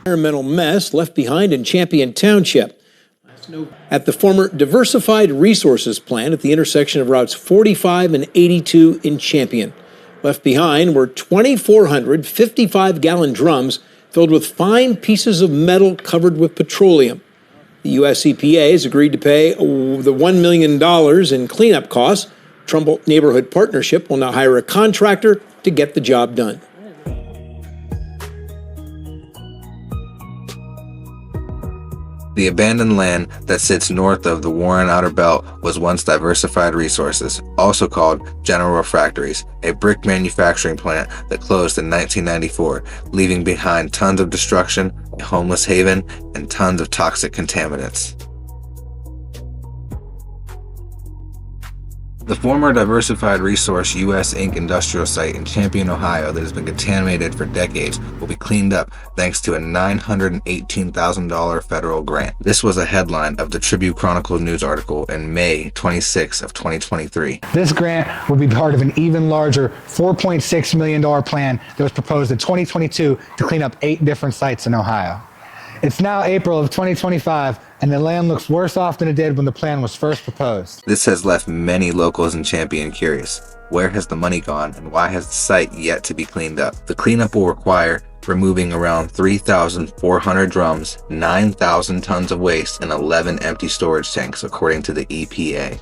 Environmental mess left behind in Champion Township. At the former Diversified Resources plant at the intersection of routes 45 and 82 in Champion. Left behind were 2,400 55-gallon drums filled with fine pieces of metal covered with petroleum. The U.S. EPA has agreed to pay the $1 million in cleanup costs. Trumbull Neighborhood Partnership will now hire a contractor to get the job done. The abandoned land that sits north of the Warren Outer Belt was once Diversified Resources, also called General Refractories, a brick manufacturing plant that closed in 1994, leaving behind tons of destruction, a homeless haven, and tons of toxic contaminants. The former Diversified Resource U.S. Inc. industrial site in Champion, Ohio that has been contaminated for decades will be cleaned up thanks to a $918,000 federal grant. This was a headline of the Tribune Chronicle news article in May 26 of 2023. This grant will be part of an even larger $4.6 million plan that was proposed in 2022 to clean up 8 different sites in Ohio. It's now April of 2025, and the land looks worse off than it did when the plan was first proposed. This has left many locals in Champion curious. Where has the money gone, and why has the site yet to be cleaned up? The cleanup will require removing around 3,400 drums, 9,000 tons of waste, and 11 empty storage tanks, according to the EPA.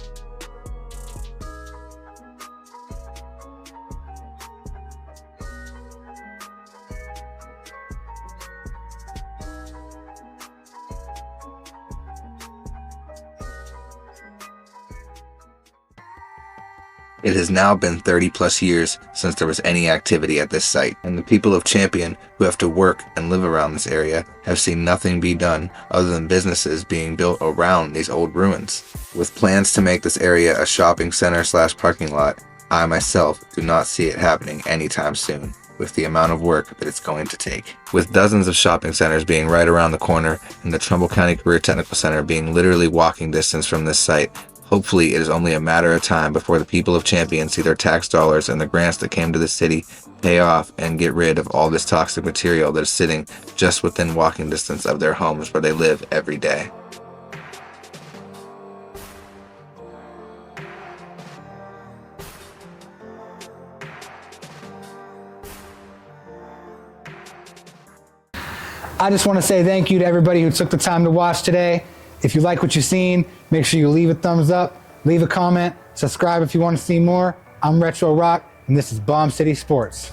It has now been 30 plus years since there was any activity at this site, and the people of Champion who have to work and live around this area have seen nothing be done other than businesses being built around these old ruins. With plans to make this area a shopping center / parking lot, I myself do not see it happening anytime soon, with the amount of work that it's going to take. With dozens of shopping centers being right around the corner and the Trumbull County Career Technical Center being literally walking distance from this site, hopefully it is only a matter of time before the people of Champion see their tax dollars and the grants that came to the city pay off and get rid of all this toxic material that is sitting just within walking distance of their homes where they live every day. I just want to say thank you to everybody who took the time to watch today. If you like what you've seen, make sure you leave a thumbs up, leave a comment, subscribe if you want to see more. I'm Retro Rock, and this is BombCity Sports.